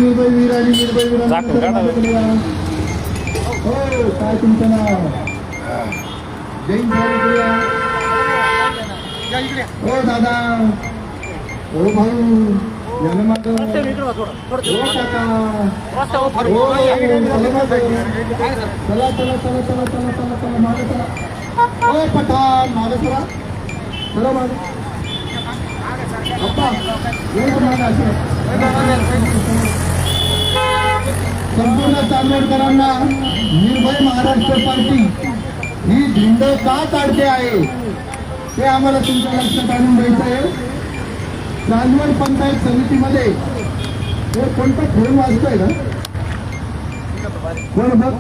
निर्भय वीर आणि निर्भय वीरांकडे या. हो काय तुमचं नाव? जैन साहेब या. हो दादा, हो भाऊ, यानं मागं. हो काका, हो चला चला चला चला चला चला चला मागे चला. हो पठाण मागे चला, चला मागे. संपूर्ण चांदवडकरांना निर्भय महाराष्ट्र पार्टी ही धिंड का काढते आहे ते आम्हाला तुमच्या लक्षात आणून द्यायचं आहे. चांदवड पंचायत समितीमध्ये हे कोणतं फोन वाजतोय ना? कोण बघ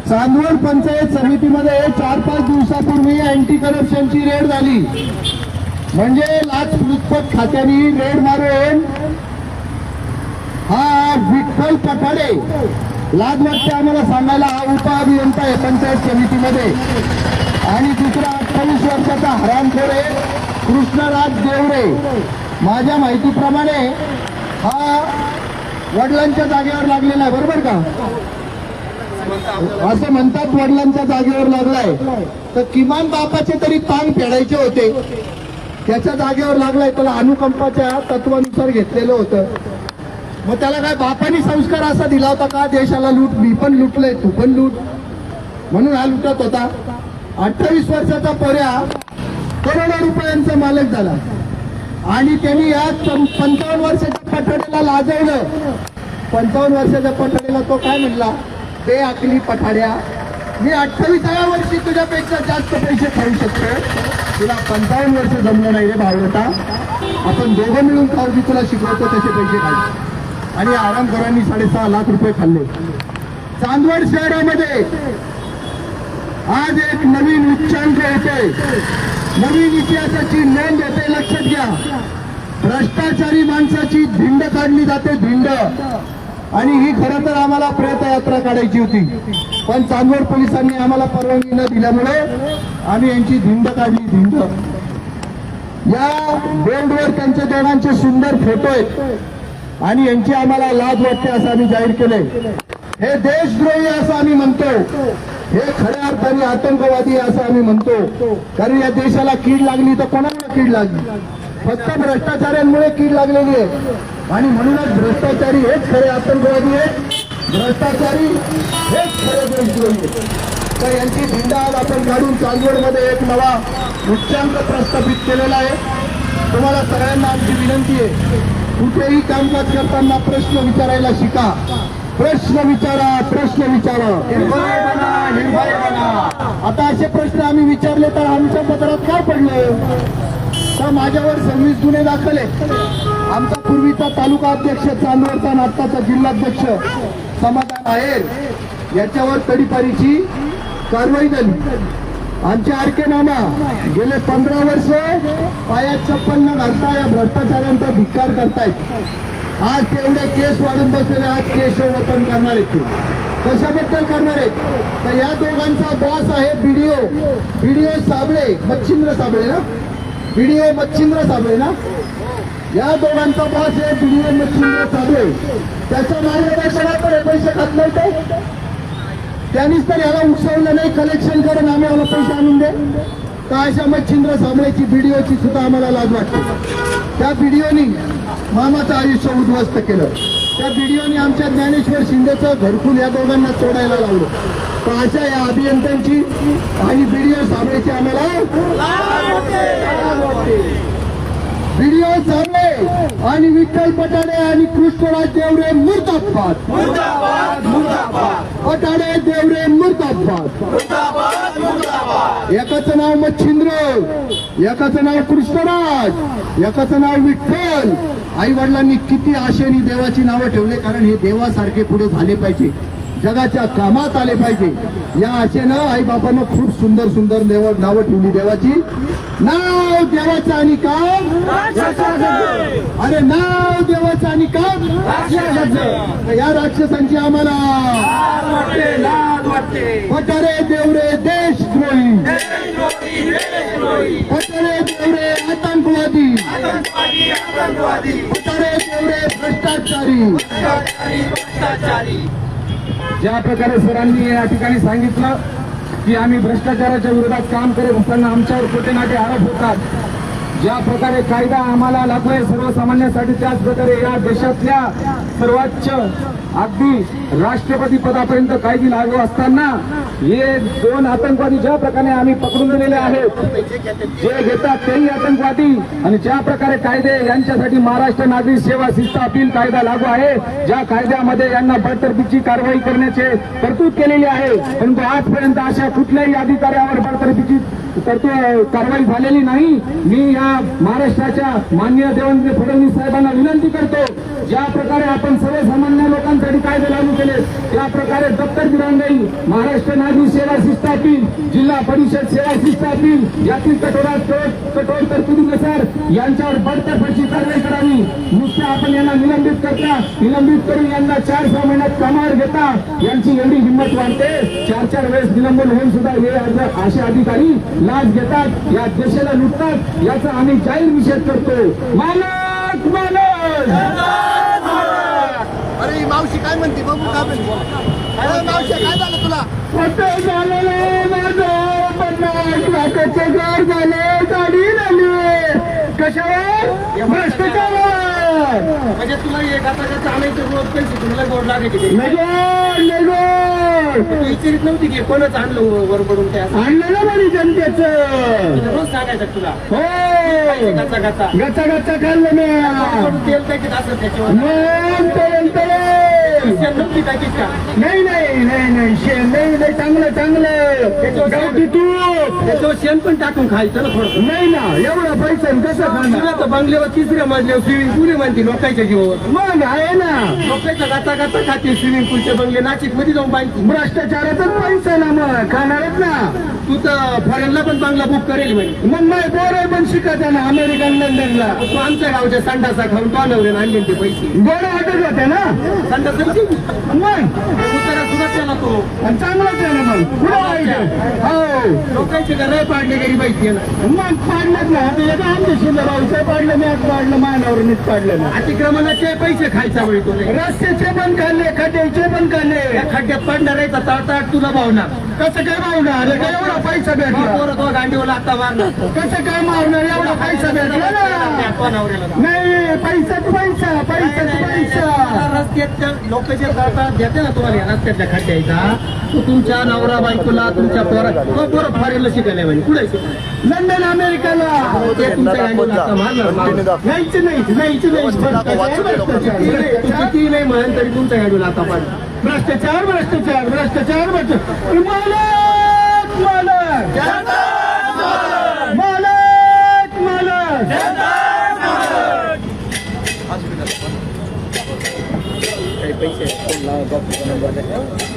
चांदवड पंचायत समितीमध्ये 4-5 दिवसापूर्वी अँटी करप्शनची रेड झाली. म्हणजे लाचलुचपत खात्याने रेड मारून हा विठ्ठल पठाडे, लाज वाटते आम्हाला सांगायला, हा उपअभियंता आहे पंचायत समितीमध्ये. आणि दुसरा 28 वर्षाचा हरामखोर आहे कृष्णराज देवरे. माझ्या माहितीप्रमाणे हा वडिलांच्या जागेवर लागलेला आहे, बरोबर का? असं म्हणतात वडिलांच्या जागेवर लागलाय, तर किमान बापाचे तरी ताण फेडायचे होते. त्याच्या जागेवर लागलाय, त्याला अनुकंपाच्या तत्वानुसार घेतलेलं होतं. मग त्याला काय बापाने संस्कार असा दिला होता का, देशाला लूट, मी पण लुटलंय तू पण लूट, म्हणून हा लुटत होता. 28 वर्षाचा पोऱ्या करोडो रुपयांचा मालक झाला. आणि त्यांनी या 55 वर्षाच्या पठाडेला लाजवलं. 55 वर्षाच्या पठाडेला तो काय म्हणला, बे अकली पठाड्या, मी 28व्या वर्षी तुझ्यापेक्षा जास्त पैसे खाऊ शकतो, तुला 55 वर्ष जमलं नाही रे भावता, आपण दोघं मिळून खाऊ, तुला शिकवतो तसे पैसे खायचे. आणि आरामखोरांनी 6.5 लाख रुपये खाल्ले. चांदवड शहरामध्ये आज एक नवीन उच्चांक येते, नवीन इतिहासाची नोंद येते. लक्षात घ्या, भ्रष्टाचारी माणसाची धिंड काढली जाते, धिंड. आणि ही खरं तर आम्हाला प्रेतयात्रा काढायची होती, पण चांदवड पोलिसांनी आम्हाला परवानगी न दिल्यामुळे आम्ही यांची धिंड काढली, धिंड. या बोर्डवर त्यांच्या दोघांचे सुंदर फोटो आहेत आणि यांची आम्हाला लाज वाटते असं आम्ही जाहीर केलंय. हे देशद्रोही असं आम्ही म्हणतो, हे खऱ्या अर्थाने आतंकवादी असं आम्ही म्हणतो. कारण या देशाला कीड लागली तर कोणाला कीड लागली? फक्त भ्रष्टाचाऱ्यांमुळे कीड लागलेली आहे. आणि म्हणूनच भ्रष्टाचारी हेच खरे आतंकवादी आहेत, भ्रष्टाचारी हेच खरे देशद्रोही आहेत. तर यांची धिंड आज आपण काढून चांदवडमध्ये एक नवा उच्चांक प्रस्थापित केलेला आहे. तुम्हाला सगळ्यांना आमची विनंती आहे, कुठेही कामकाज करताना प्रश्न विचारायला शिका. प्रश्न विचारा, प्रश्न विचारा, निर्भय बना, निर्भय बना. आता असे प्रश्न आम्ही विचारले तर आमच्या पत्रात काय पडलं? तर माझ्यावर 26 गुन्हे दाखल आहेत. आमचा पूर्वीचा तालुका अध्यक्ष चांदवडचा आणि आत्ताचा जिल्हाध्यक्ष समाधान आहेर याच्यावर तडीपारीची कारवाई झाली. आमचे आरकेनामा गेले 15 वर्ष पायात चप्पल न घालता या भ्रष्टाचारांचा धिक्कार करतायत. आज तेवढे केस वाढून बसलेले, आज केशवतन करणार आहेत. कशाबद्दल करणार आहेत? तर या दोघांचा बॉस आहे बीडीओ साबळे, मच्छिंद्र साबळे ना, बीडीओ मच्छिंद्र साबळे ना, या दोघांचा बॉस आहे बीडीओ मच्छिंद्र साबळे. त्याच्या मार्गदर्शनाकडे पैसे खात नाही ते, त्यांनीच तर याला उकसवलं नाही, कलेक्शन करून आम्हाला पैसे आणून दे. तर अशा मच्छिंद्र साबळेची बीडीओची सुद्धा आम्हाला लाज वाटते. त्या बीडीओनी मामाचं आयुष्य उद्ध्वस्त केलं. त्या बीडीओनी आमच्या ज्ञानेश्वर शिंदेचं घरकुल या दोघांना तोडायला लावलं. तर अशा या अभियंत्यांची आणि बीडीओ साबळेची आम्हाला बीडीओ साबळे आणि विठ्ठल पठाडे आणि कृष्णराज देवरे मुर्दाबाद, पठाडे देवरे मुर्दाबाद. एकाचं नाव मच्छिंद्र, एकाचं नाव कृष्णराज, एकाचं नाव विठ्ठल. आई वडिलांनी किती आशेने देवाची नावं ठेवले, कारण हे देवासारखे पुढे झाले पाहिजे, जगाच्या कामात आले पाहिजे. या आशेनं आई बापानं खूप सुंदर सुंदर नावं ठेवली देवाची. नाव देवाचं आणि काम, अरे नाव देवाचं आणि काम राक्षसाचं. या राक्षसांची आम्हाला पठाडे देवरे देशद्रोही. खोटरे तेवढे आतंकवादी, खोटरे तेवढे भ्रष्टाचारी. ज्या प्रकारे सरांनी या ठिकाणी सांगितलं की आम्ही भ्रष्टाचाराच्या विरोधात काम करत असताना आमच्यावर खोटे नाटे आरोप होतात. ज्या प्रकारे कायदा आम्हाला लागतोय सर्वसामान्यांसाठी, त्याच प्रकारे या देशातल्या सर्वोच्च अगदी राष्ट्रपती पदापर्यंत कायदे लागू असताना हे दोन आतंकवादी ज्या प्रकारे आम्ही पकडून दिलेले आहेत, जे घेतात तेही आतंकवादी, आणि ज्या प्रकारे कायदे यांच्यासाठी महाराष्ट्र नागरिक सेवा शिस्त अपील कायदा लागू आहे, ज्या कायद्यामध्ये यांना बडतर्फीची कारवाई करण्याचे तरतूद केलेली आहे, परंतु आजपर्यंत अशा कुठल्याही अधिकाऱ्यावर बडतर्फीची कारवाई झालेली नाही. मी या महाराष्ट्राच्या माननीय देवेंद्र फडणवीस साहेबांना विनंती करतो, ज्या प्रकारे आपण सर्वसामान्य लोकांसाठी कायदे लागू केले, त्या प्रकारे दप्तर दिरंगाई, महाराष्ट्र नागरिक सेवा शिस्त अपील, जिल्हा परिषद सेवा शिस्त अपील यातील कठोर तरतुदीनुसार यांच्यावर बडतर्फीची कारवाई करावी. नुसतं आपण यांना निलंबित करून यांना 4-6 महिन्यात कामावर घेता, यांची एवढी हिंमत वाढते. 4-4 वेळेस निलंबन होऊन सुद्धा हे असे अधिकारी लाच घेतात, या देशाला लुटतात, याचा आम्ही जाहीर निषेध करतो. मालक अरे ही मावशी काय म्हणते बघू, काय म्हणते मावशी, काय झालं तुला? खोटं झालेलं माझं 50 लाखाचे घर झाले, गाडी झाली. कशावर? भ्रष्टाचारावर. म्हणजे तुला एक आता आणायचं रोज पैसे तुम्हाला गोड लागायचे विचारित नव्हती की कोणच आणलं वरपडून त्या आणलं ना म्हणे जनतेचं. रोज सांगायचं तुला हो, गचा गचा गचा खाल्लं मी. तेल टाकीत असं त्याच्यावर मग तेल नव्हती टाकीत का? नाही शेण नाही, चांगलं गावठी तूप. त्याच्यावर शेण पण टाकून खायचं ना थोडं. नाही ना, एवढा पैसा कसं खाणार? बंगल्यावर 3ऱ्या मजल्यावर स्विमिंग पूल म्हणते लोकांच्या जीवावर. मग आहे ना, लोकांच्या गाता खाते स्विमिंग पूलचे बंगले नाशिक मध्ये जाऊन बांधते. भ्रष्टाचाराचाच पैसा ना, मग खाणारच ना. तू तर फॉरेनला पण बंगला बुक करेल म्हणजे. मग नाही पोरं पण शिकायचं ना अमेरिकन लंडनला. तू आमच्या गावच्या संडासा खाऊन तो नवऱ्यानं आणले ते पैसे. गोड वाटत होते ना संडास मग, उतारा सुद्धा केला तो. आणि चांगलाच आहे ना मग. पुढे वाईट. हो, लोकांचे घर पाडले गरीब पैसे ना. मग पाडलं ना, आता एका आमच्या शिंदेरावचं पाडलं, मी पाडलं, मानावरणीच पाडलं ना. अतिक्रमणाचे पैसे खायचा वेळी तुला रस्त्याचे पण खाल्ले, खड्ड्याचे पण खाल्ले. त्या खड्ड्यात पडणार आहे तर ताट तुला भावणार. कसं काय मारणार? अरे काय एवढा पैसा भेटला? पोरं तो गांडीवर आता मारणार. कसं काय मारणार? एवढा पैसा भेटला ना. तो नवऱ्याला नाही, पैसाच पैसा. रस्त्याच्या लोक जे करतात देते ना तुम्हाला या रस्त्यातल्या खड्ड्याचा, तो तुमच्या नवरा बायकोला, तुमच्या पोरं फॉरेनला शिकायला म्हणजे पुढे लंडन अमेरिकाला ते तुमच्या गांडीवर आता मारणार. नाहीच नाही. किती नाही म्हणून तरी तुमच्या गाडीवर आता पाडणार. भ्रष्टाचार.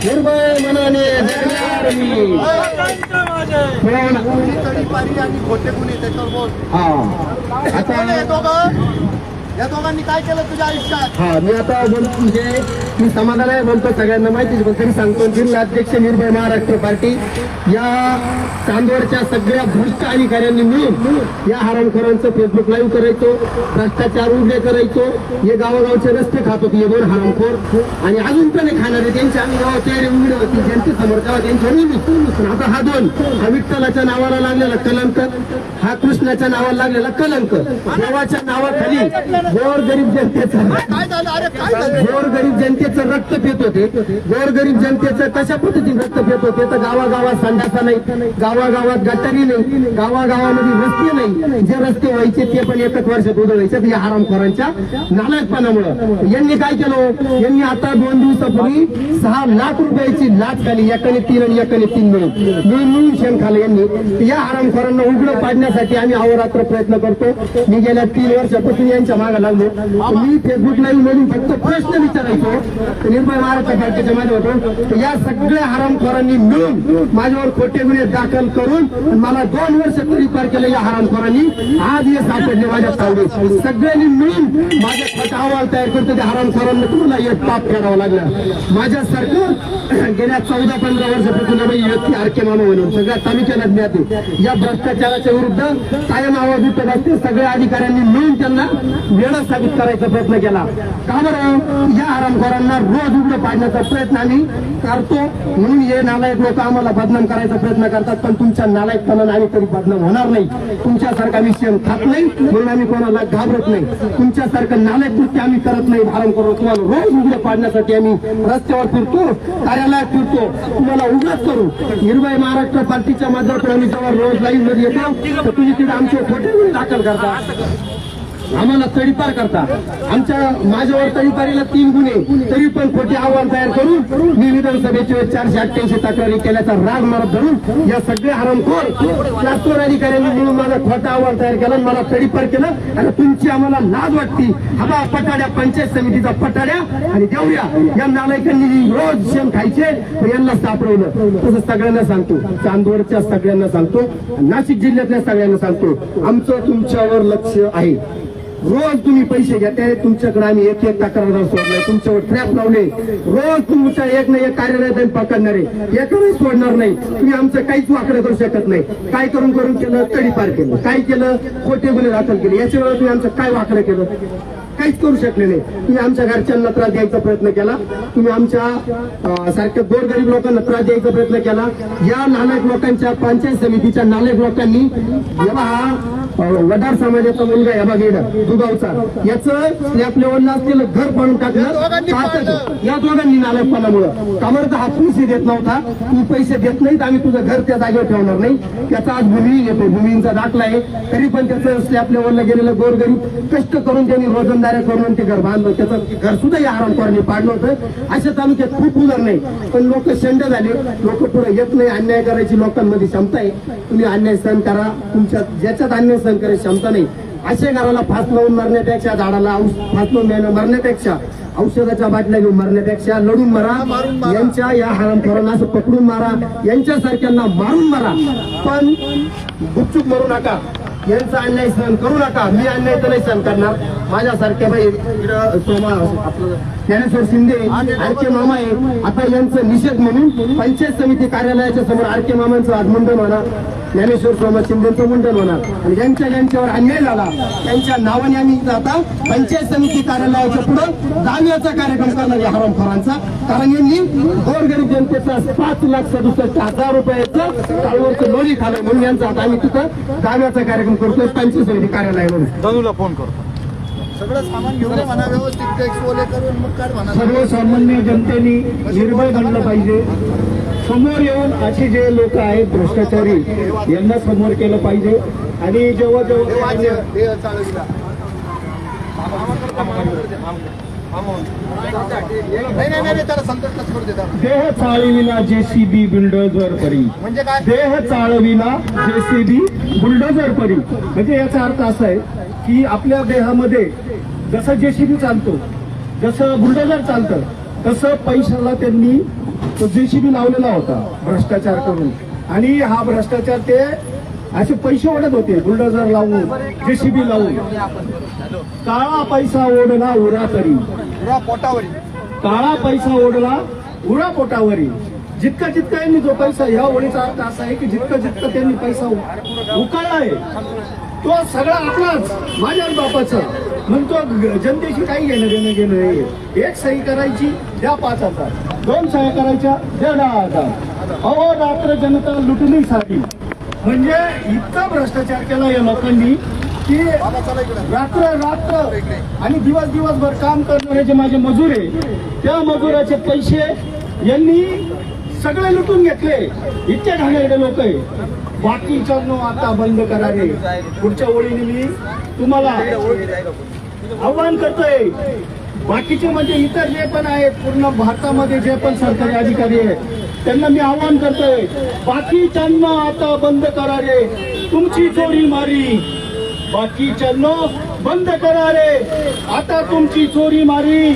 निर्भय मनाने जगणार मी. आणि खोटे गुन्हे त्याच्यावर बोल. आता या दोघांनी काय केलं तुझ्या आयुष्यात? मी आता बोलतो, म्हणजे मी समाधान आहे बोलतो, सगळ्यांना माहितीच, पण तरी सांगतो. जिल्हा अध्यक्ष निर्भय महाराष्ट्र पार्टी या चांदवडच्या सगळ्या भ्रष्ट अधिकाऱ्यांनी मिळून या हरामखोरांचं फेसबुक लाईव्ह करायचो, भ्रष्टाचार उघडे करायचो. हे गावागावचे रस्ते खात होते हे दोन हरामखोर, आणि अजून पण खाणारे त्यांचे आम्ही गावात चेहरे उघडे होते ज्यांचे समोर तेव्हा त्यांच्या नेहमी. पण आता हा विठ्ठलाच्या नावाला लागलेला कलंक, हा कृष्णाच्या नावाला लागलेला कलंक, देवाच्या नावाखाली गोरगरीब जनतेचं रक्त पित होते. गोरगरीब जनतेचं कशा पद्धतीने रक्त पित होते तर गावागावात संडासा नाही, गावागावात गटारी नाही, गावागावामध्ये रस्ते नाही. जे रस्ते व्हायचे ते पण एकच वर्षात उधळायचे या हरामखोरांच्या नालायकपणामुळे. यांनी काय केलं? यांनी आता 2 दिवसापूर्वी 6 लाख रुपयाची लाच खाली, एकाने 3 आणि एकाने 3 मिळून शेण खाल्लं यांनी. या हरामखोरांना उघडं पाडण्यासाठी आम्ही अहोरात्र प्रयत्न करतो. मी गेल्या 3 वर्षापासून यांच्या मागे लागलो. मी फेसबुक लाईव्ह मधून फक्त प्रश्न विचारायचो निर्भय महाराष्ट्र पार्टीच्या माध्यमातून. या सगळ्या हरामखोरांनी मिळून माझ्यावर खोटे गुन्हे दाखल करून मला 2 वर्ष तरी पार केलं या हरामखोरांनी. आज हे सापडले माझ्या तावडीत. सगळ्यांनी मिळून माझ्या खटा अहवाल तयार करतो. ते हरामखोरांना तुम्हाला एक पाप फेडावं लागलं. माझ्या सरकार गेल्या 14-15 वर्षापासून व्यक्ती आरके मामा म्हणून सगळ्या तालुक्याला ज्ञात आहे. या भ्रष्टाचाराच्या विरुद्ध कायम आवाज उठत असते. सगळ्या अधिकाऱ्यांनी मिळून त्यांना वेळा साबित करायचा प्रयत्न केला. का बरं? या हरामखोरांना रोज उघडं पाडण्याचा प्रयत्न आम्ही करतो. म्हणून हे नालायक लोक आम्हाला बदनाम करायचा प्रयत्न करतात. पण तुमच्या नालायकपणाने आम्ही कधी बदनाम होणार नाही. तुमच्यासारखा विषय खात नाही म्हणून आम्ही कोणाला घाबरत नाही. तुमच्यासारखं नालायक कृत्य आम्ही करत नाही. भारण करू तुम्हाला रोज उघडं पाडण्यासाठी आम्ही रस्त्यावर फिरतो, कार्यालयात फिरतो, तुम्हाला उघडच करू. निर्भय महाराष्ट्र पार्टीच्या माध्यमातून आम्ही जेव्हा रोज लाईव्ह मध्ये येतो तर तुम्ही तिथे आमचे खोटे गुन्हे दाखल करता, आम्हाला तडीपार करता. माझ्यावर तडीपारीला 3 गुन्हे, तरी पण खोटे अहवाल तयार करून मी विधानसभेचे 488 तक्रारी केल्याचा राग मरत धरून या सगळे हरामखोर शास्त्र अधिकाऱ्यांनी मिळून माझा खोटा अहवाल तयार केला, मला तडीपार केलं. आणि तुमची आम्हाला लाज वाटती. हवा पटाड्या पंचायत समितीचा पटाड्या आणि देवऱ्या या नालायकांनी रोज शेण खायचे यांना सापडवलं. तसं सगळ्यांना सांगतो, चांदवडच्या सगळ्यांना सांगतो, नाशिक जिल्ह्यातल्या सगळ्यांना सांगतो, आमचं तुमच्यावर लक्ष आहे. रोज तुम्ही पैसे घेताय, तुमच्याकडे आम्ही एक तक्रारदार सोडलाय, तुमच्यावर ट्रॅप लावले. रोज तुमच्या एक ना एक कार्यालयात पकडणारे, एकही सोडणार नाही. तुम्ही आमचं काहीच वाकडं करू शकत नाही. काय करून केलं? तडीपार केलं. काय केलं? खोटे गुन्हे दाखल केले. याच्या वेळेला तुम्ही आमचं काय वाकडं केलं? काहीच करू शकले नाही. तुम्ही आमच्या घरच्यांना त्रास द्यायचा प्रयत्न केला. तुम्ही आमच्या सारख्या गोरगरीब लोकांना त्रास द्यायचा प्रयत्न केला. या नालायक लोकांच्या पंचायत समितीच्या नालायक लोकांनी जेव्हा हा वडार समाजाचा मुलगा आहे बघा दुगावचा, याचं स्लॅब लेवलला असलेलं घर पाडून टाकलं या दोघांनी नालायकपणामुळं. कामरचा हा पैसे देत नव्हता. तू पैसे देत नाहीत, आम्ही तुझं घर त्या जागेवर ठेवणार नाही. त्याचा आज भूमी येतो, भूमींचा दाखला आहे. तरी पण त्याचं स्लॅब लेवलला गेलेलं गोरगरीब कष्ट करून त्यांनी रोजंदाऱ्या करून ते घर बांधलं. त्याचं घर सुद्धा या हरामखोरांनी पाडलं होतं. अशा तालुक्यात खूप उदाहरण नाही. पण लोक शेंड झाले, लोक पुढे येत नाही. अन्याय करायची लोकांमध्ये क्षमता आहे. तुम्ही अन्याय सहन करा. तुमच्या ज्याच्यात अन्याय सहन करायची क्षमता नाही, अशा घराला फास लावून मरण्यापेक्षा, झाडाला फास लावून मरण्यापेक्षा, औषधाच्या बाटल्या घेऊन मरण्यापेक्षा लढून मरा. यांच्या या हरामखोरांना असं पकडून मारा, यांच्यासारख्यांना मारून मारा. पण गुपचूप मरू नका. यांचा अन्याय सहन करू नका. मी अन्याय तर नाही सहन करणार. माझ्यासारख्या बाई सोमा आपलं ज्ञानेश्वर शिंदे आरके मामा आहे. आता यांचं निषेध म्हणून पंचायत समिती कार्यालयाच्या समोर आरके मामांचं आज मुंडन होणार, ज्ञानेश्वर सोमा शिंदेचं मुंडन होणार. आणि ज्यांच्यावर अन्याय झाला त्यांच्या नावाने आम्ही आता पंचायत समिती कार्यालयाच्या पुढे दाव्याचा कार्यक्रम करणार या हरामखोरांचा. कारण यांनी गोरगरीब जनतेचा 5,67,000 रुपयाचं काळवरचं लोणी खाल्लं म्हणून यांचा आता आम्ही तिथं दाव्याचा कार्यक्रम करतोय पंचायत समिती कार्यालयावरून. धनुला फोन करतो. सगळं सामान घेऊन म्हणा, व्यवस्थित टॅक्स ओले करून मग काय म्हणा. सर्वसामान्य जनतेने निर्भय बनलं पाहिजे. समोर येऊन असे जे लोक आहेत भ्रष्टाचारी यांना समोर केलं पाहिजे. आणि जेव्हा नाही त्याला संकट करू देतात. देह चाळविना जेसीबी बुलडोझर परी, म्हणजे काय? देह चाळविना जेसीबी बुलडोझर परी. म्हणजे याचा अर्थ असा आहे की आपल्या देहामध्ये जसं जेसीबी चालतो, जसं बुलडोझर चालतं, तसं पैशाला त्यांनी तो जेसीबी लावलेला होता भ्रष्टाचार करून. आणि हा भ्रष्टाचार ते असे पैसे ओढत होते बुलडोझर लावून, जेसीबी लावून. काळा पैसा ओढला उरा तरी, पोटावरी काळा पैसा ओढला उरा पोटावरी. जितका यांनी जो पैसा, ह्या ओळीचा अर्थ असा आहे की जितकं त्यांनी पैसा उकाळलाय तो सगळा आपलाच, माझ्याच बापाचा. म्हणतो जनतेशी काही घेणं नाही. एक सही करायची द्या 5,000, 2 सह्या करायच्या द्या 10,000. अहो रात्र जनता लुटली साठी. म्हणजे इतका भ्रष्टाचार केला या लोकांनी की रात्र आणि दिवसभर काम करणारे जे माझे मजूर आहे त्या मजुराचे पैसे यांनी सगळे लुटून घेतले. इतके घाणेरडे लोक आहे. बाकीच्यांनो आता बंद करा रे. पुढच्या ओळीने मी तुम्हाला आव्हान करतोय. बाकीचे म्हणजे इतर जे पण आहेत पूर्ण भारतामध्ये जे पण सरकारी अधिकारी आहेत त्यांना मी आव्हान करतोय, बाकीच्यांना आता बंद करा रे तुमची चोरी मारी. बाकीच्यांनो बंद करा रे आता तुमची चोरी मारी.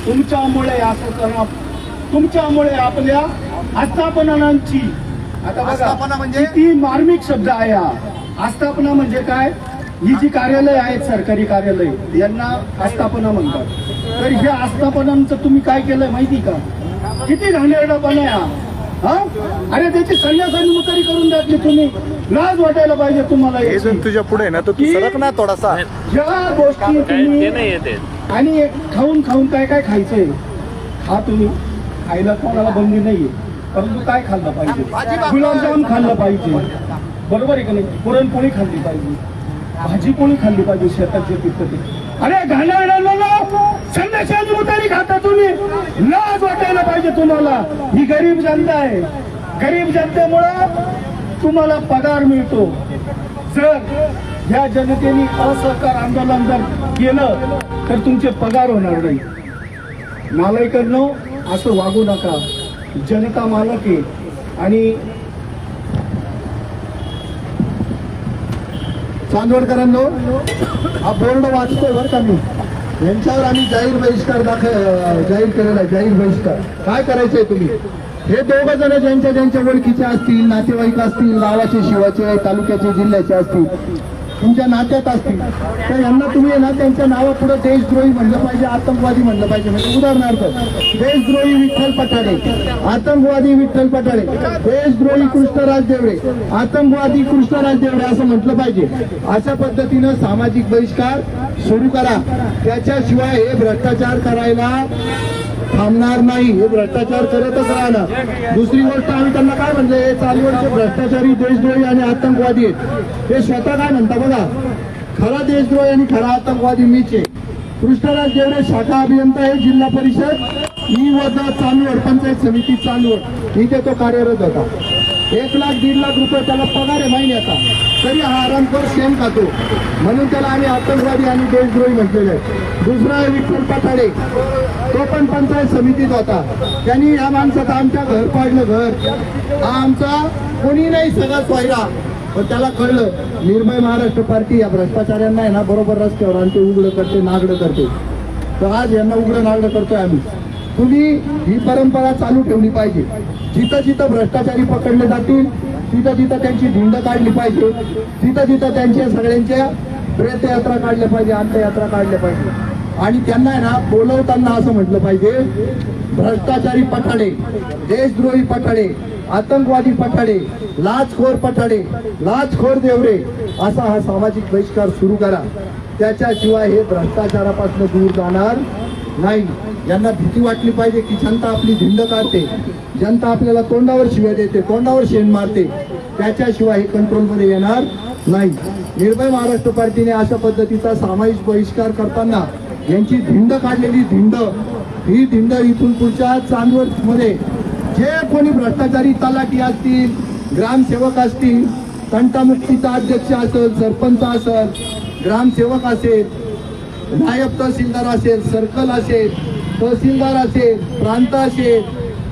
तुमच्यामुळे असं, तुमच्यामुळे आपल्या आस्थापनांची, आता बघा आस्थापना म्हणजे किती मार्मिक शब्द आहे हा. आस्थापना म्हणजे काय? ही जी कार्यालय आहेत सरकारी कार्यालय यांना आस्थापना म्हणतात. तर ह्या आस्थापनांचं तुम्ही काय केलंय माहिती का? किती घाणेरडापणा आहे हा. अरे त्याची संन्यासांनी मुतारी करून द्यायची तुम्ही. लाज वाटायला पाहिजे तुम्हाला. तुझ्या पुढे ना तर तू सरक ना थोडासा. ज्या गोष्टी तुम्ही आणि खाऊन खाऊन काय काय खायचंय हा तुम्ही खायला कोणाला बंदी नाहीये, परंतु काय खाल्लं पाहिजे? गुलाबजाम खाल्लं पाहिजे, बरोबर आहे का नाही? पुरणपोळी खाल्ली पाहिजे, भाजी पोळी खाल्ली पाहिजे, शेताचे पिकते. अरे घाणेरड्याला संन्याशाची मुतारी खाता तुम्ही. लाज वाटायला पाहिजे तुम्हाला. ही गरीब जनता आहे. गरीब जनतेमुळं तुम्हाला पगार मिळतो. जर ह्या जनतेने असहकार आंदोलन जर केलं तर तुमचे पगार होणार नाही. नालायकांनो असं वागू नका. जनता मालक आहे. आणि चांदवडकरांनो हा बोर्ड वाचतोय बरं का मी. यांच्यावर आम्ही जाहीर बहिष्कार जाहीर केलेला आहे. जाहीर बहिष्कार. काय करायचंय तुम्ही? हे दोघ जण ज्यांच्या ज्यांच्या ओळखीचे असतील, नातेवाईक असतील, गावाचे, शिवाचे, तालुक्याचे, जिल्ह्याचे असतील, तुमच्या नात्यात असतील, तर यांना तुम्ही ना त्यांच्या नावापुढे देशद्रोही म्हणलं पाहिजे, आतंकवादी म्हणलं पाहिजे. म्हणजे उदाहरणार्थ देशद्रोही विठ्ठल पठाडे, आतंकवादी विठ्ठल पठाडे, देशद्रोही कृष्णराज देवरे, आतंकवादी कृष्णराज देवरे असं म्हटलं पाहिजे. अशा पद्धतीनं सामाजिक बहिष्कार सुरू करा. त्याच्याशिवाय हे भ्रष्टाचार करायला थांबणार नाही. हे भ्रष्टाचार करतच राहणार. दुसरी गोष्ट आम्ही त्यांना काय म्हणले, हे चालवडचे भ्रष्टाचारी, देशद्रोही आणि आतंकवादी आहेत. ते स्वतः काय म्हणता बघा, खरा देशद्रोही आणि खरा आतंकवादी मीच आहे. कृष्णराज देवरे शाखा अभियंता आहे, जिल्हा परिषद चांदवड, पंचायत समिती चांदवड, इथे तो कार्यरत होता. 1 लाख 1.5 लाख रुपये त्याला पगार आहे महिन्याचा. तरी हा आरामखोर शेण खातो. म्हणून त्याला आम्ही आतंकवादी आणि देशद्रोही म्हटलेले आहे. दुसरा आहे विठ्ठल पठाडे, तो पण पंचायत समितीत होता. त्यांनी या माणसाचं आमच्या घर पाडलं. घर हा आमचा कोणी नाही, सगळा सोयरा. पण त्याला कळलं निर्भय महाराष्ट्र पार्टी या भ्रष्टाचार्यांना आहे ना बरोबर रस्त्यावर आणि ते उघडं करते, नागडं करते. तर आज यांना उघडं नागडं करतोय आम्ही. तुम्ही ही परंपरा चालू ठेवली पाहिजे. जिथं जिथं भ्रष्टाचारी पकडले जातील तिथं तिथं त्यांची धिंड काढली पाहिजे. तिथं तिथं त्यांच्या सगळ्यांच्या प्रेतयात्रा काढल्या पाहिजे, अंत्ययात्रा काढल्या पाहिजे. आणि त्यांना आहे ना बोलवताना असं म्हटलं पाहिजे, भ्रष्टाचारी पठाडे, देशद्रोही पठाडे, आतंकवादी पठाडे, लाचखोर पठाडे, लाचखोर देवरे, असा हा सामाजिक बहिष्कार सुरू करा. त्याच्याशिवाय हे भ्रष्टाचारापासून दूर जाणार नाही. यांना भीती वाटली पाहिजे की जनता आपली धिंड काढते, जनता आपल्याला तोंडावर शिव्या देते, तोंडावर शेण मारते. त्याच्याशिवाय हे कंट्रोलमध्ये येणार नाही. निर्भय महाराष्ट्र पार्टीने अशा पद्धतीचा सामाजिक बहिष्कार करताना यांची धिंड काढलेली धिंड, ही धिंड इथून पुढच्या चांदवडमध्ये जे कोणी भ्रष्टाचारी तलाठी असतील, ग्रामसेवक असतील, तंटामुक्तीचा अध्यक्ष असेल, सरपंच असेल, ग्रामसेवक असेल, नायब तहसीलदार असेल, सर्कल असेल, तहसीलदार असेल, प्रांत असेल,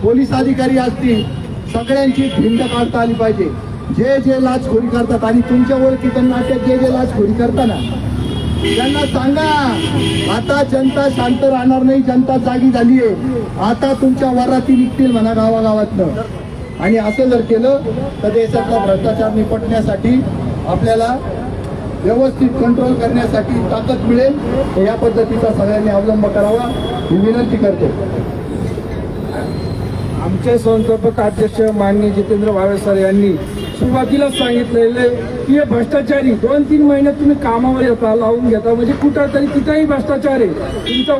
पोलीस अधिकारी असतील, सगळ्यांची धिंड काढता आली पाहिजे. जे जे लाचखोरी करतात आणि तुमच्या ओळखीत नाट्यात जे जे लाचखोरी करताना त्यांना सांगा, आता जनता शांत राहणार नाही. जनता जागी झाली आहे. आता तुमच्या वराती निघतील म्हणा गावागावातनं. आणि असं जर केलं तर देशातला भ्रष्टाचार निपटण्यासाठी आपल्याला व्यवस्थित कंट्रोल करण्यासाठी ताकद मिळेल. या पद्धतीचा सगळ्यांनी अवलंब करावा ही विनंती करतो. आमचे संस्थापक अध्यक्ष माननीय जितेंद्र भावे सर यांनी सुरुवातीलाच सांगितलेले की हे भ्रष्टाचारी 2-3 महिन्यात तुम्ही कामावर येता, लावून घेता, म्हणजे कुठं तरी तिथेही भ्रष्टाचार आहे. तुमच्या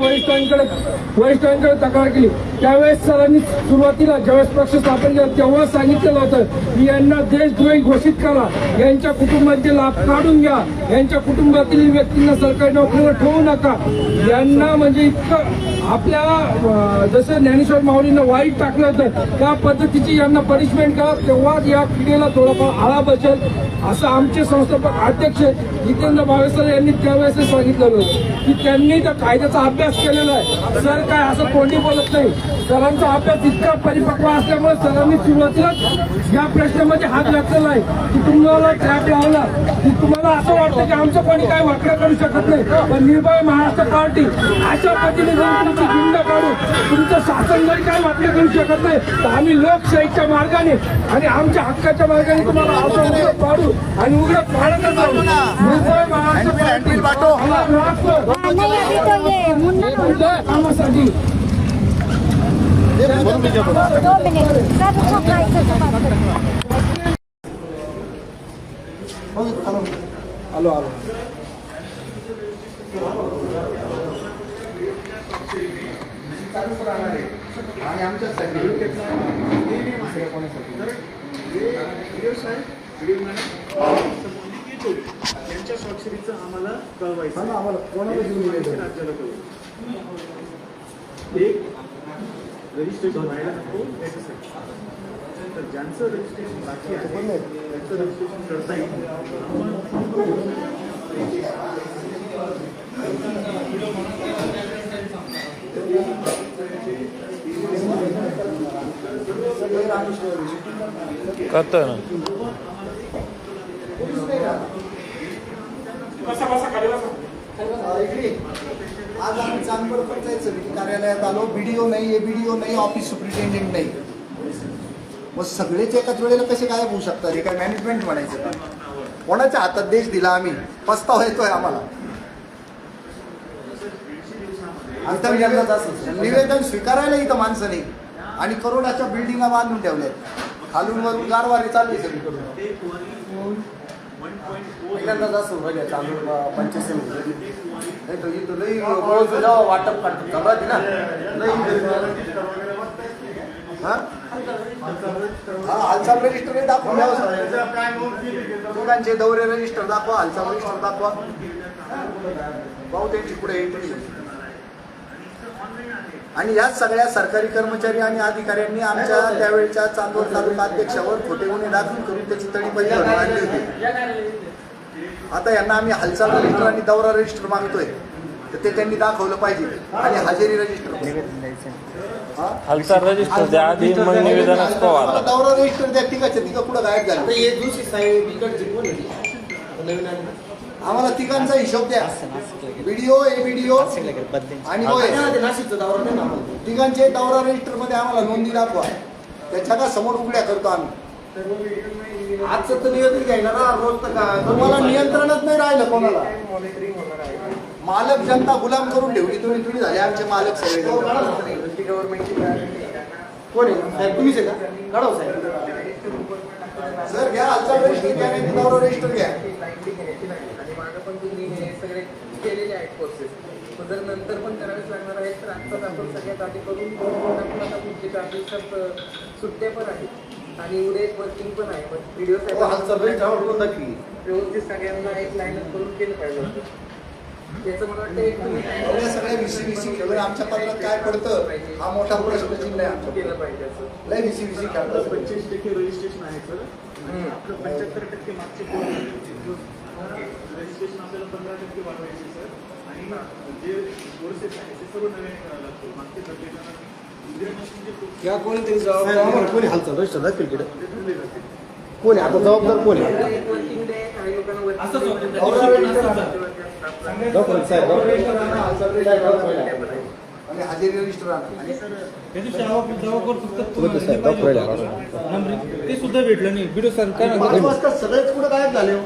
वरिष्ठांकडे तक्रार केली. त्यावेळेस सरांनी सुरुवातीला ज्यावेळेस पक्ष स्थापन केला तेव्हा सांगितलेलं होतं की यांना देशद्रोही घोषित करा, यांच्या कुटुंबाचे लाभ काढून घ्या, यांच्या कुटुंबातील व्यक्तींना सरकारी नोकरीवर ठेवू नका. यांना म्हणजे इतकं आपल्या जसं ज्ञानेश्वर माऊलींना वाईट टाकलं होतं त्या पद्धतीची यांना पनिशमेंट करा, तेव्हा या पिढीला थोडाफार आळा बसेल, असं आमचे संस्थापक अध्यक्ष जितेंद्र भावे सर यांनी त्यावेळेस सांगितलेलं होतं की त्यांनी त्या कायद्याचा अभ्यास केलेला आहे. सर काय असं कोणी बोलत नाही. सरांचा अभ्यास इतका परिपक्व असल्यामुळे सरांनी सुरुवातीलाच या प्रश्नामध्ये हात घातलेला आहे की तुम्हाला ट्रॅप लावला की तुम्हाला असं वाटतं की आमचं कोणी काय वाकडं करू शकत नाही. पण निर्भय महाराष्ट्र पार्टी अशा पद्धतीने जर आमची गुंड काढू. तुमचं शासन जरी काय वाटलं करू शकत नाही तर आम्ही लोकशाहीच्या मार्गाने आणि आमच्या हक्काच्या मार्गाने तुम्हाला असं उघडं पाडू आणि उघडं पाडतच राहू. मुंबई महाराष्ट्र नहीं अभी तो ये मुन्ना कामासाठी 2 मिनट सर उसको प्राइस से बात करें. आलो आलो आणि आमच्या त्यांच्या स्वाक्षरीचं आम्हाला कळवायचं आम्हाला कोणाला घेऊन राज्याला कळवू. एक रजिस्ट्रेशन व्हायला नको याच्यासाठी. तर ज्यांचं रजिस्ट्रेशन बाकी आहे त्यांचं रजिस्ट्रेशन करता येईल. करतोय ना. आज आम्ही चांदवड पंचायत कार्यालयात आलो. बीडीओ नाही, एबीडीओ नाही, ऑफिस सुप्रिटेंडेंट नाही. मग सगळेच एकाच वेळेला कसे गायब होऊ शकतात? हे काय मॅनेजमेंट म्हणायचं का? कोणाच्या हातात देश दिला आम्ही? पस्तावा येतोय आम्हाला. निवेदन स्वीकारायला इथं माणसं नाही आणि करोडाच्या बिल्डिंगा बांधून ठेवल्यात. खालून वरून गारवारे चालले सगळीकडून. पहिल्यांदाच असं व्हायला चालू वाटप काढतो ना. हालचाल रजिस्टर दाखवा. दोघांचे दौरे रजिस्टर दाखवा, हालचाल रजिस्टर दाखवा. भाऊ त्यांची पुढे एंट्री. आणि याच सगळ्या सरकारी कर्मचारी आणि अधिकाऱ्यांनी आमच्या त्यावेळच्या चांदवड तालुका अध्यक्षावर खोटे गुन्हे दाखल करून त्याची तडीपैकी आणली होती. आता यांना आम्ही हालचाल रजिस्टर आणि दौरा रजिस्टर मागतोय तर ते त्यांनी दाखवलं पाहिजे आणि हजेरी रजिस्टर. हालचाल रजिस्टर द्या आधी, मग निवेदनच पाहू. आता दौरा रजिस्टर द्या. तिघाचे तिघं पुढं गायब झाले. आम्हाला तिघांचा हिशोब द्या. व्हिडिओ, एबीडीओ आणि तिघांचे दौरा रजिस्टर मध्ये आम्हाला नोंदी दाखवा. त्याच्या का समोर उघड्या करतो आम्ही. आजचं तर निवेदन घ्यायला ना रोज तर तुम्हाला नियंत्रणच नाही राहिलं कोणाला. मालक जनता गुलाम करून ठेवली. तुम्ही झाले आमचे मालक सगळे. कोण आहे साहेब? तुम्हीच आहे का? काढव साहेब. सर घ्या हालचाल रजिस्टर घ्या, नाही दौरा रजिस्टर घ्या. सगळे केलेले आहेत कोर्सेस. जर नंतर पण करावेच लागणार आहेत तर आत्ताच आपण सगळ्यात आधी करून आता पुढचे 4 दिवसात सुट्ट्या पण आहेत आणि उद्या एक वर्किंग पण आहे. पण व्हिडिओ व्यवस्थित सगळ्यांना एक लाईनअप करून केलं पाहिजे. त्याचं मला वाटतं एक तुम्ही सगळ्या विसी आमच्या पत्रात काय पडतं हा मोठा प्रश्न चिन्ह आहे आमच्या. केलं पाहिजे असं. लय विसी 25% रजिस्ट्रेशन आहे सर. आपलं 75% मागचे रजिस्ट्रेशन आपल्याला 15% वाढवायचे सर. आणि जे कोर्सेस आहेत ते सर्व नवीन करायला लागतो. मागचे कोणीतरी जबाबदार कोणी हालचाल रजिस्टर दाखल केलं कोण आहे? आता जबाबदार कोण आहे? एक वर्किंग डे काही लोकांना आणि हजेरी रजिस्टर ते सुद्धा भेटलं नाही. व्हिडिओ सर काय ना 5 वाजता सगळेच कुठं गायब झाले हो.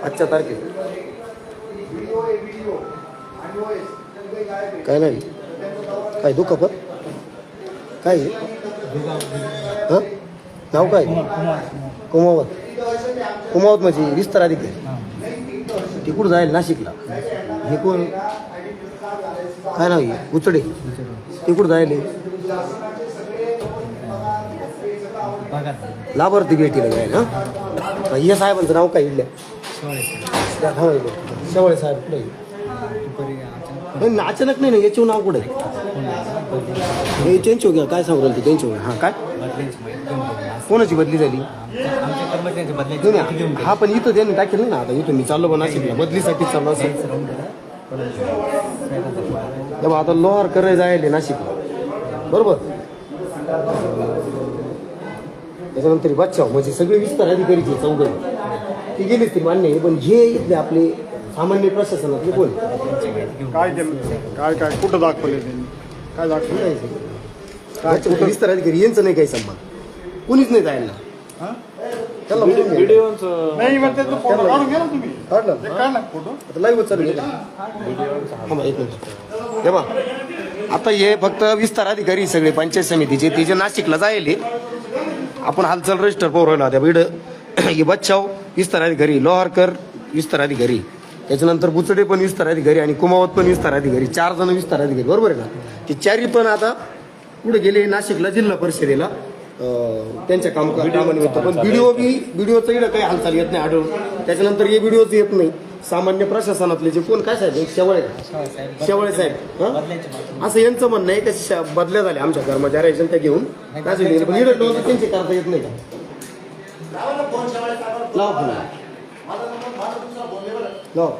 आजच्या तारखेत काय नाही. काय दुखापत काय हां? नाव काय? कुमावत. कुमावत म्हणजे विस्तार अधिकारी. ते कुठं जाईल? नाशिकला. हे कोण? काय नाव आहे? उचडे. ते कुठं जायले? लाभार्थी भेटीला जाईल. हां हे साहेबांचं नाव काय? इडल्या शेवाळे साहेब कुठे? अचानक नाही ना. याचे नाव कुठे? हे त्यांची घ्या. काय सांगू राहिले त्यांची? हां काय कोणाची बदली झाली? हा पण इथं त्यांनी टाकेल नाही ना. आता इथं मी चाललो पण नाशिकला बदलीसाठी चाललो असेल. तेव्हा आता लोहार करायला जायले नाशिकला बरोबर. त्याच्यानंतर बच्चाव म्हणजे सगळे विस्तार अधिकारीचे चौघे ते गेलेच ते मान्य आहे, पण हे इथले आपले सामान्य प्रशासनातले कोण काय काय कुठं दाखवले त्यांनी काय दाखवलं काय विस्तार अधिकारी यांचं नाही काही संबंध, कुणीच नाही जायला त्याला व्हिडिओचं नाही मग त्याचा फोटो काढून घ्या ना तुम्ही काढलं काय ना फोटो आता लाईव्ह चालू आहे. थांबा, एक मिनिट. हे बघ आता हे फक्त विस्तार अधिकारी सगळे पंचायत समितीचे ते जे नाशिकला जायले आपण हालचाल रजिस्टर पोरवला त्या बीड हे बच्चाव विस्तार अधिकारी, लोहारकर विस्तार अधिकारी, त्याच्यानंतर बुचडे पण विस्तार अधिकारी आणि कुमावत पण विस्तार अधिकारी, 4 जण विस्तार अधिकारी बरोबर आहे ना. ते 4ही पण आता पुढे गेले नाशिकला जिल्हा परिषदेला त्यांच्या कामानिमित्त. पण व्हिडिओचं इकडं काही हालचाल येत नाही आढळून. त्याच्यानंतर हे व्हिडिओच येत नाही. सामान्य प्रशासनातले जे कोण काय साहेब शेवळे साहेब असं यांचं म्हणणं आहे की बदल्या झाल्या आमच्या कर्मचाऱ्याच्या त्या घेऊन काय झाली पण इकडं नोंद त्यांची करता येत नाही का. लाव फोन. लाव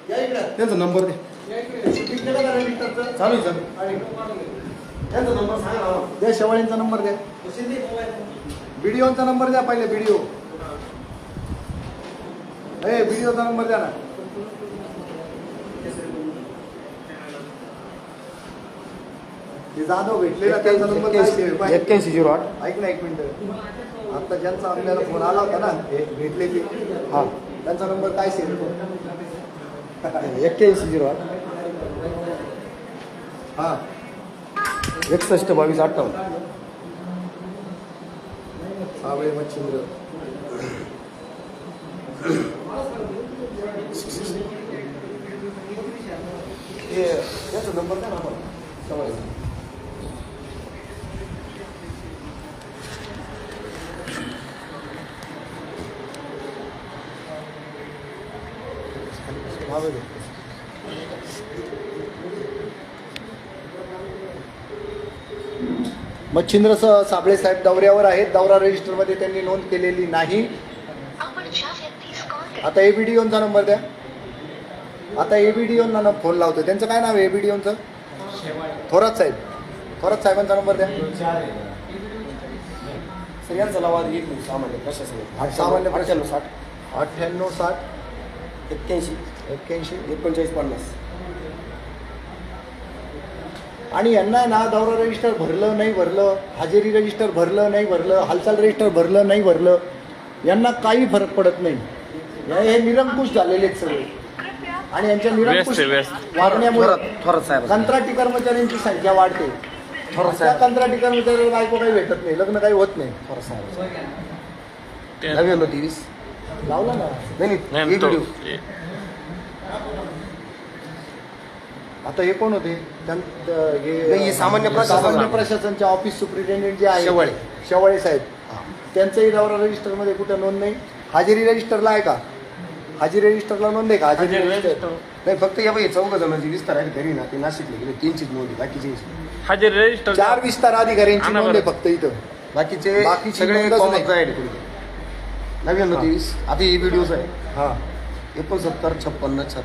त्यांचा नंबर दे. चालू आहे त्यांचा नंबर सांगा ना. द्या शेवाळींचा नंबर द्या, व्हिडिओचा नंबर द्या पहिले. व्हिडिओचा नंबर द्या ना. ते जाधव भेटलेला त्यांचा नंबर काय सेव्ह आहे? 8108. ऐक ना एक मिनिट. आता ज्यांचा आपल्याला फोन आला होता ना हे भेटले ते, हा त्यांचा नंबर काय सेव्ह? 8108 हा 612258. सावळे मच्छिंद्र. याचा नंबर काय ना आपण मच्छिंद्र साबळे साहेब दौऱ्यावर आहेत. दौरा रजिस्टरमध्ये त्यांनी नोंद केलेली नाही. आता एबीडीओनचा नंबर द्या. आता एबीडीओनला फोन लावतो. त्यांचं काय नाव आहे एबीडीओनचं? थोरात साहेबांचा नंबर द्या. सगळ्यांचा लावा येईल सामान्य प्रशासन. सामान्य 9860 9860 81 81. 3950. आणि यांना ना दौरा रजिस्टर भरलं नाही भरलं, हजेरी रजिस्टर भरलं नाही भरलं, हालचाल रजिस्टर भरलं नाही भरलं, यांना काही फरक पडत नाही. हे निरंकुश झालेले आहेत सगळे. आणि यांच्या निरंकुश वागण्यामुळे थोरात साहेब कंत्राटी कर्मचाऱ्यांची संख्या वाढते. त्या कंत्राटी कर्मचाऱ्याला बायको काही भेटत नाही, लग्न काही होत नाही. थोरात साहेब 9923 लावला ना. नाही नाही तो व्हिडिओ. आता हे कोण होते? नाही, हे सामान्य प्रशासनचे ऑफिस सुप्रिटेंडेंट जे आहे शेवाळे. शेवाळे साहेब, त्यांचंही दौरा रजिस्टरमध्ये कुठं नोंद नाही. हजेरी रजिस्टरला आहे का? हजेरी रजिस्टरला नोंद आहे का? हजेरी रजिस्टर नाही, फक्त या बाई 14 जणांची विस्तार अधिकारी ना ते नाशिकला गेले. 3चीच नोंद आहे, बाकीचे हजेरी रजिस्टर 4 विस्तार अधिकाऱ्यांची नोंद आहे फक्त इथं. बाकीचे बाकीची सगळे नोंदच कॉमन नाही. जायला कुठे 9923. आता ही व्हिडिओज आहे हा 6956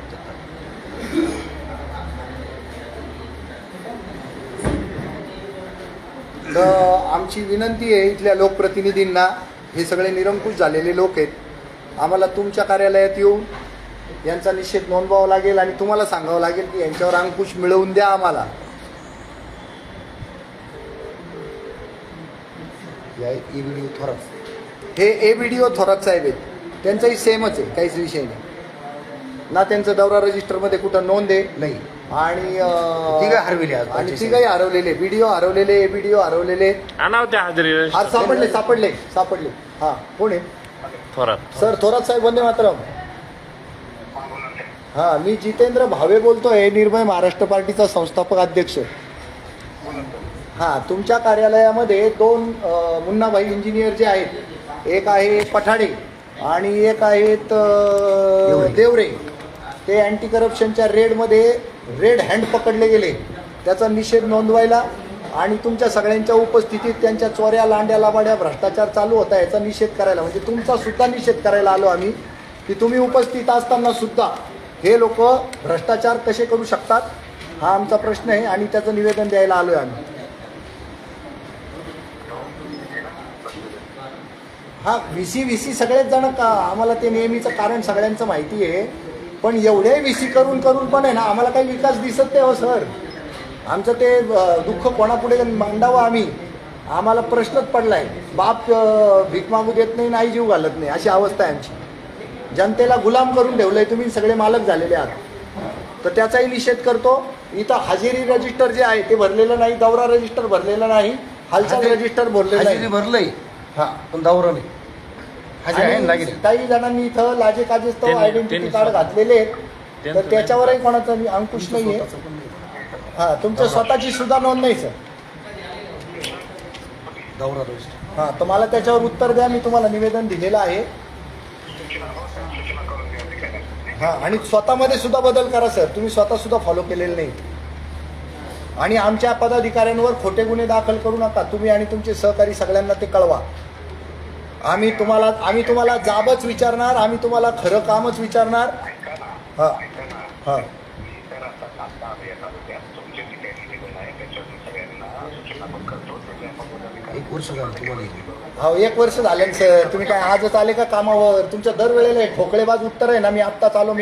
तर आमची विनंती आहे इथल्या लोकप्रतिनिधींना, हे सगळे निरंकुश झालेले लोक आहेत. आम्हाला तुमच्या कार्यालयात येऊन यांचा निषेध नोंदवावा लागेल आणि तुम्हाला सांगावं लागेल की यांच्यावर अंकुश मिळवून द्या आम्हाला. या ई व्हिडिओ थोरात. हे एबीडीओ थोरात साहेब आहेत, त्यांचंही सेमच आहे, काहीच विषय नाही ना. त्यांचं दौरा रजिस्टरमध्ये कुठं नोंद आहे नाही आणि तिघं हरविले आज. आणि तिघही हरवलेले, व्हिडिओ हरवलेले, एबीडीओ हरवलेले. आणाव त्या हजेरी आज रजिस्टर सापडले. हा कोण आहे? थोरात सर थोरात साहेब, वंदे मातरम. हा मी जितेंद्र भावे बोलतोय, निर्भय महाराष्ट्र पार्टीचा संस्थापक अध्यक्ष. हा तुमच्या कार्यालयामध्ये 2 मुन्नाभाई इंजिनियर जे आहेत, एक आहे पठाडे आणि एक आहेत देवरे. ते अँटी करप्शनच्या रेड हँड पकडले गेले. त्याचा निषेध नोंदवायला आणि तुमच्या सगळ्यांच्या उपस्थितीत त्यांच्या चोऱ्या, लांड्या, लाबाड्या, भ्रष्टाचार चालू होता याचा निषेध करायला, म्हणजे तुमचा सुद्धा निषेध करायला आलो आम्ही की तुम्ही उपस्थित असताना सुद्धा हे लोक भ्रष्टाचार कसे करू शकतात हा आमचा प्रश्न आहे आणि त्याचं निवेदन द्यायला आलोय आम्ही. हा व्हीसी सगळेच जण का आम्हाला ते नेहमीचं कारण सगळ्यांचं माहिती आहे, पण एवढे व्हीसी करून पण आहे ना आम्हाला काही विकास दिसत नाही हो सर. आमचं ते दुःख कोणापुढे मांडावं आम्ही, आम्हाला प्रश्नच पडलाय. बाप भीक मागू देत नाही, नाही जीव घालत नाही, अशी अवस्था आहे आमची. जनतेला गुलाम करून ठेवलंय तुम्ही, सगळे मालक झालेले आहात. तर त्याचाही निषेध करतो. इथं हजेरी रजिस्टर जे आहे ते भरलेलं नाही, दौरा रजिस्टर भरलेलं नाही, हालचाल रजिस्टर भरलेलं नाही. भरलंय हा, पण दौरा नाही. आणि काही जणांनी इथं लाजे काजेस्तव आयडेंटिटी कार्ड घातलेले आहेत, तर त्याच्यावरही कोणाचा अंकुश नाहीये. हा, तुमच्या स्वतःची सुद्धा नोंद नाही सर. दौरा रजिस्टर. हा, तर मला त्याच्यावर उत्तर द्या. मी तुम्हाला निवेदन दिलेलं आहे. हा, आणि स्वतःमध्ये सुद्धा बदल करा सर. तुम्ही स्वतः सुद्धा फॉलो केलेले नाही. आणि आमच्या पदाधिकाऱ्यांवर खोटे गुन्हे दाखल करू नका. तुम्ही आणि तुमचे सहकारी सगळ्यांना ते कळवा. आम्ही तुम्हाला जाबच विचारणार, आम्ही तुम्हाला खरं कामच विचारणार. हा हा एक वर्ष झालं तुम्हाला. हो, 1 वर्ष झालं सर. तुम्ही काय आजच आले का कामावर? तुमच्या दरवेळेला ठोकळेबाज उत्तर आहे ना, मी आत्ताच आलो.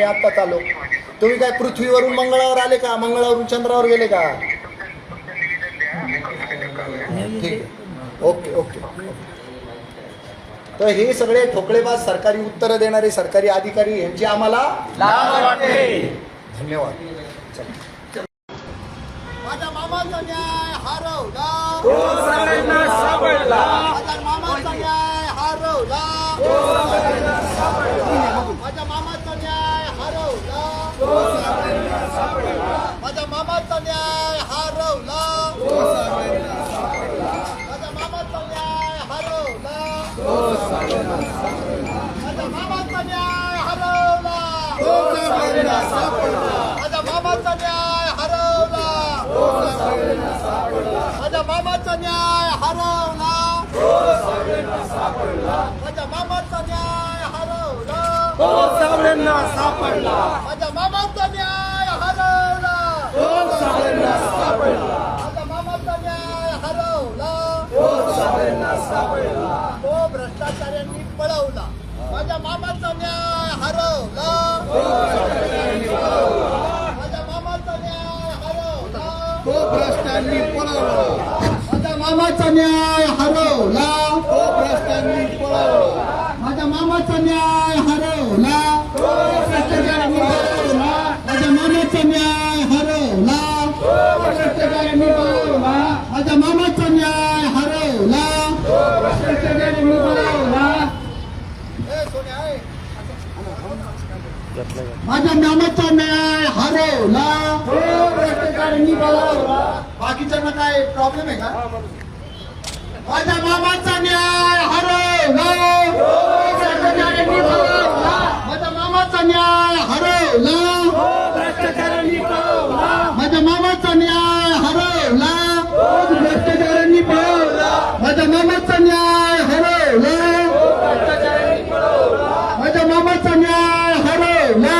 तुम्ही काय पृथ्वीवरून मंगळावर आले का? मंगळावरून चंद्रावर गेले का? ठीक आहे, ओके. तर हे सगळे ठोकळेबाज सरकारी उत्तरं देणारे सरकारी अधिकारी यांची आम्हाला धन्यवाद. माझ्या मामाचा न्याय हरवला, माझ्या मामाचा न्याय हरवला, माझ्या मामाचा न्याय हरवला, माझ्या मामाचा न्याय हरवला, माझ्या मामाचा न्याय हरवला, माझ्या मामाचा न्याय हरवला, माझ्या मामाचा न्याय हरवला, माझ्या मामाचा न्याय हरवला, माझ्या मामाचा न्याय हरवला, सगळ्यांना सापडला. माझ्या मामाचा न्याय हरवला, सगळ्यांना सापडला. माझ्या मामाचा न्याय हरवला, सगळ्यांना सापडला. तो भ्रष्टाचाऱ्यांनी पळवला. माझ्या मामाचा न्याय हरवला, माझ्या मामाचा न्याय हरवला, तो भ्रष्टांनी पळवला. माझ्या मामाचा न्याय हरवला, तो भ्रष्टांनी पळवला. माझ्या मामाचा न्याय हरवला, भ्रष्टाचारांनी पळवला. माझ्या मामाचा न्याय हरवला, भ्रष्टाचारांनी पळवला. माझ्या मामाचा न्याय हरवला, भ्रष्टाचारांनी पळवला. माझ्या मामाचा न्याय हरवला, भ्रष्टाचारांनी पळवला. बाकीच्यांना काय प्रॉब्लेम आहे का? माझ्या मामाचा न्याय हरवला, भ्रष्टाचारांनी पळवला. माझ्या मामाचा न्याय हरवला, भ्रष्टाचारांनी पळवला. माझ्या मामाचा न्याय हरवला, भ्रष्टाचारांनी पळवला. माझ्या मामाचा न्याय हरवला, भ्रष्टाचारांनी पळवला. माझ्या मामाचा न्याय हरवला,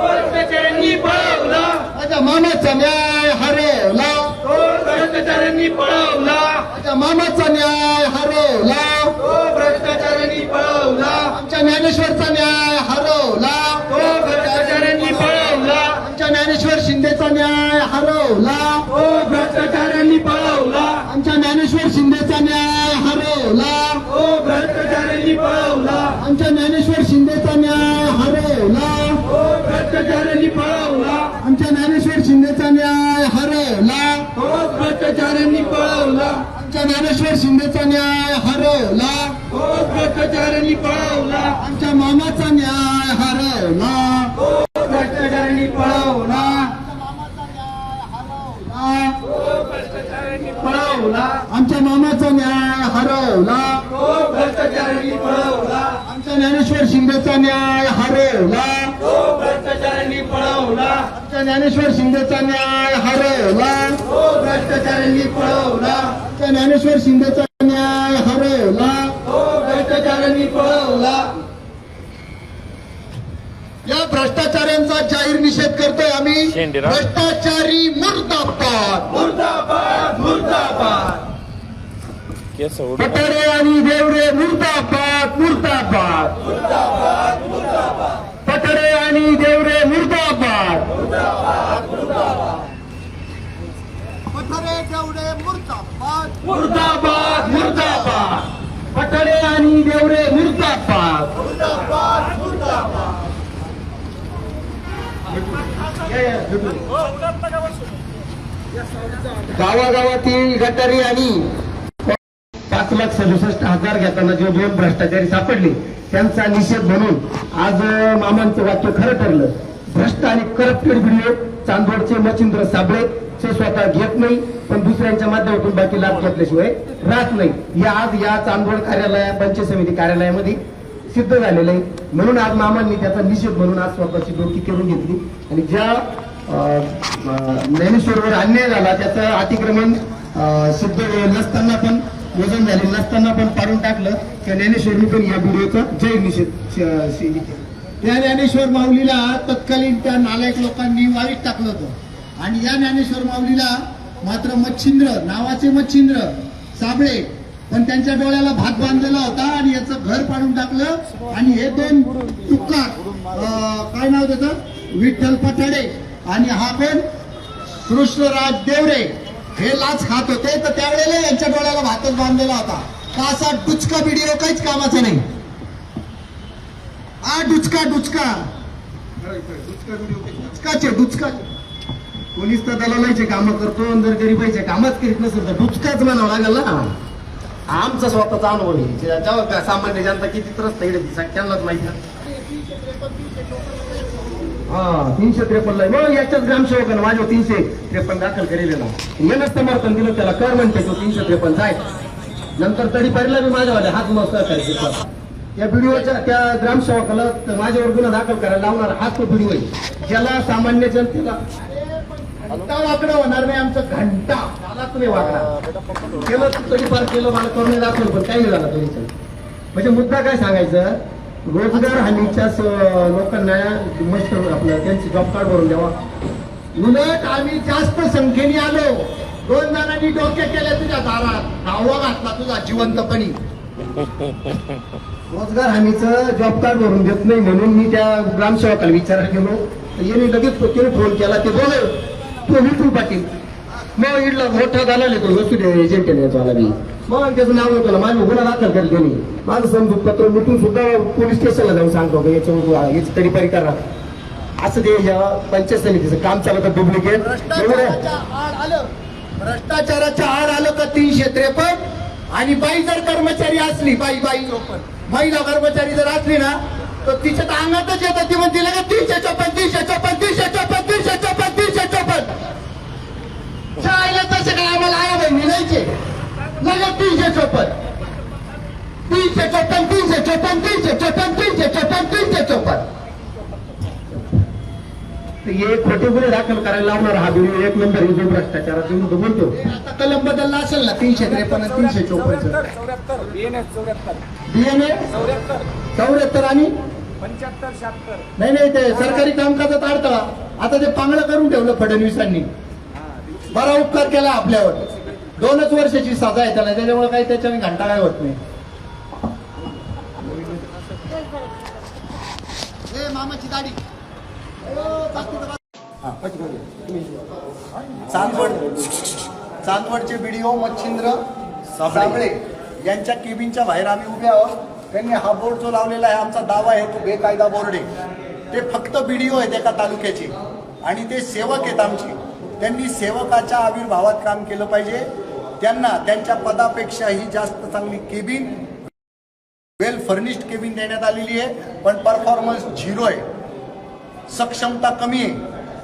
भ्रष्टाचारांनी पळवला. माझ्या मामाचा न्याय हरवला, भ्रष्टाचारांनी पळवला. माझ्या मामाचा न्याय हरवला, भ्रष्टाचारांनी पळवला. आमच्या ज्ञानेश्वरचा न्याय हरवला, भ्रष्टाचारांनी पळवला. आमच्या ज्ञानेश्वर शिंदेचा न्याय हरवला, भ्रष्टाचारांनी पळवला. आमच्या ज्ञानेश्वर शिंदेचा न्याय हरवला, भ्रष्टाचारांनी पळवला. आमच्या ज्ञानेश्वर शिंदेचा न्याय हरवला, भ्रष्टाचारांनी पळवला. आमच्या ज्ञानेश्वर शिंदेचा न्याय हरवला, भ्रष्टाचारांनी पळवला. आमच्या ज्ञानेश्वर शिंदेचा न्याय हरवला, भ्रष्टाचारांनी पळवला. आमच्या मामाचा न्याय हरवला, भ्रष्टाचारांनी पळवला. भ्रष्टाचारांनी पळवला. आमच्या मामाचा न्याय हरवला, भ्रष्टाचारांनी पळवला. आमच्या ज्ञानेश्वर शिंदेचा न्याय हरवला, भ्रष्टाचारांनी पळवला. आमच्या ज्ञानेश्वर शिंदेचा न्याय हरवला, भ्रष्टाचारांनी पळवला. आमच्या ज्ञानेश्वर शिंदेचा न्याय हरवला, भ्रष्टाचारांनी पळवला. या भ्रष्टाचारांचा जाहीर निषेध करतोय आम्ही. शेंडीराव. भ्रष्टाचारी मुर्दाबाद, मुर्दाबाद. मुर्दाबाद. केस पटोरे आणि देवरे मुर्दाबाद, मुर्दाबाद पठडे आणि देवरे मुर्दाबाद पठडे देवरे मुर्दाबाद मुर्दाबाद मुर्दाबाद पठडे आणि देवरे मुर्दाबाद मुर्दाबाद मुर्दाबाद गावागावातील गटारी आणि 5,67,000 घेताना जे 2 भ्रष्टाचारी सापडले त्यांचा निषेध म्हणून आज मामांचं वाक्य खरं ठरलं. भ्रष्ट आणि करप्टेड व्हिडिओ चांदवडचे मच्छिंद्र साबळे ते स्वतः घेत नाही पण दुसऱ्यांच्या माध्यमातून बाकी लाभ घेतल्याशिवाय राहत नाही. आज या चांदवड पंचायत समिती कार्यालयामध्ये सिद्ध झालेलं आहे. म्हणून आज मामांनी त्याचा निषेध म्हणून आज स्वतःची डोकी करून घेतली आणि ज्या ज्ञानेश्वरवर अन्याय झाला त्याचं अतिक्रमण सिद्ध नसताना पण वजन झाले नसताना पण पाडून टाकलं. त्या ज्ञानेश्वरनी पण या व्हिडिओचा जय निषेध त्या ज्ञानेश्वर माऊलीला तत्कालीन त्या नालायक लोकांनी वाईट टाकलं होतं आणि या ज्ञानेश्वर माऊलीला मात्र मच्छिंद्र नावाचे मच्छिंद्र साबळे पण त्यांच्या डोळ्याला भात बांधलेला होता आणि याचं घर पाडून टाकलं आणि हे 2 तुक्का काय नाव त्याचं विठ्ठल पठाडे आणि हा पण कृष्णराज देवरे हे लाच खात होते तर त्यावेळेला यांच्या डोळ्याला भातच बांधलेला होता. असा डुचका व्हिडिओ काहीच कामाचा नाही. डुचका डुचका पोलीस तर दलालाचे काम करतो जर गरीबाईचे कामच करीत नसेल तर डुचकाच म्हणावं लागेल ना. आमचा स्वतःचा अनुभव आहे ज्याच्यावर सामान्य जनता किती त्रस्त आहे त्यांनाच माहिती. 353 मग याच्याच ग्रामसेवकानं माझ्या 353 दाखल केलेला यानंच समर्थन दिलं त्याला कर म्हणते तो 353 जाय नंतर तरी पहिला मी माझ्यावाले हात मग सहकारी या व्हिडिओच्या त्या ग्रामसेवकाला माझ्यावर गुन्हा दाखल करायला लावणार हाच तो व्हिडिओ आहे ज्याला सामान्य जनतेला वाकडं होणार नाही. आमचं घंटा त्याला तुम्ही वाकडा केलं तरी फार केलं मला करून दाखवलं पण काही नाही झाला तरी. म्हणजे मुद्दा काय सांगायचं रोजगार हमीच्या लोकांना मस्त आपलं त्यांची जॉब कार्ड भरून द्यावा. उलट आम्ही जास्त संख्येने आलो 2 जणांनी डोके केले तुझ्या दारात धावा घातला तुझा जिवंतपणी. रोजगार हमीचं जॉब कार्ड भरून देत नाही म्हणून मी त्या ग्रामसेवकाला विचारायला गेलो यांनी लगेच फोन केला ते बोल तो विठू पाटील मग इडला मोठा झाला तो वसुली एजंट मला मी मग त्याचं नाव होतं माझं गुन्हा दाखल केलं त्यांनी माझं समजूत पत्र मिटून सुद्धा पोलीस स्टेशनला जाऊन सांगतो याच्यावर याची तडीपारी करा असं ते या पंचायत समितीचं काम चालतं डुप्लिकेट. भ्रष्टाचाराच्या आड आलं का 353 आणि बाई जर कर्मचारी असली बाई महिला कर्मचारी जर असली ना तर तिच्या अंगातच येतं ती म्हणते का 354 तसं काय आम्हाला आया बहिणी नाहीचे लगेच 354 हे खोटे गुन्हे दाखल करायला लावणार हा व्हिडिओ 1 नंबर जो भ्रष्टाचाराचा विरुद्ध बोलतो. आता कलम बदलला असेल ना 353 354 DNA 74 आणि 75-76 नाही ते सरकारी कामकाजात अडथळा. आता ते पांगळं करून ठेवलं फडणवीसांनी. बरा उपकार केला आपल्यावर 2च वर्षाची सजा आहे त्याला त्याच्यामुळे काही त्याच्याने घंटा काय होत नाही. मामाची दाढी चांदवडचे व्हिडिओ मच्छिंद्र साबळे यांच्या केबिनच्या बाहेर आम्ही उभे आहोत. त्यांनी हा बोर्ड जो लावलेला आहे आमचा दावा आहे तो बेकायदा बोर्ड आहे. ते फक्त व्हिडिओ आहेत एका तालुक्याचे आणि ते सेवक आहेत आमचे. त्यांनी सेवकाच्या आविर्भावात काम केलं पाहिजे. त्यांना त्यांच्या पदापेक्षाही जास्त चांगली केबिन वेल फर्निश्ड केबिन देण्यात आलेली आहे पण परफॉर्मन्स 0 आहे. सक्षमता कमी आहे.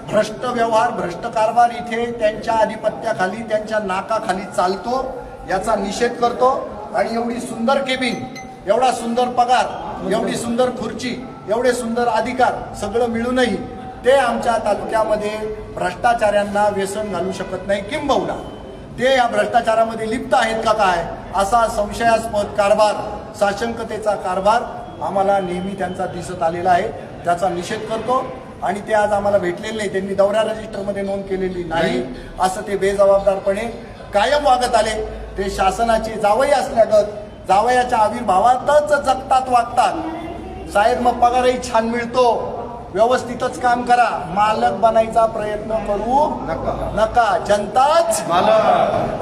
भ्रष्ट व्यवहार भ्रष्ट कारभार इथे त्यांच्या आधिपत्याखाली त्यांच्या नाकाखाली चालतो याचा निषेध करतो. आणि एवढी सुंदर केबिन एवढा सुंदर पगार एवढी सुंदर खुर्ची एवढे सुंदर अधिकार सगळं मिळूनही ते आमच्या तालुक्यामध्ये भ्रष्टाचाऱ्यांना व्यसन घालू शकत नाही. किंबहुना ते या भ्रष्टाचारामध्ये लिप्त आहेत का काय असा संशयास्पद कारभार साशंकतेचा कारभार आम्हाला नेहमी त्यांचा दिसत आलेला आहे. त्याचा निषेध करतो. आणि ते आज आम्हाला भेटलेले नाही. त्यांनी दौरा रजिस्टरमध्ये नोंद केलेली नाही असं ते बेजबाबदारपणे कायम वागत आले. ते शासनाचे जावई असल्यागत जावयाच्या आविर्भावातच जगतात वागतात साहेब. मग पगारही छान मिळतो. व्यवस्थितच काम करा. मालक बनायचा प्रयत्न करू नका. जनताच मालक.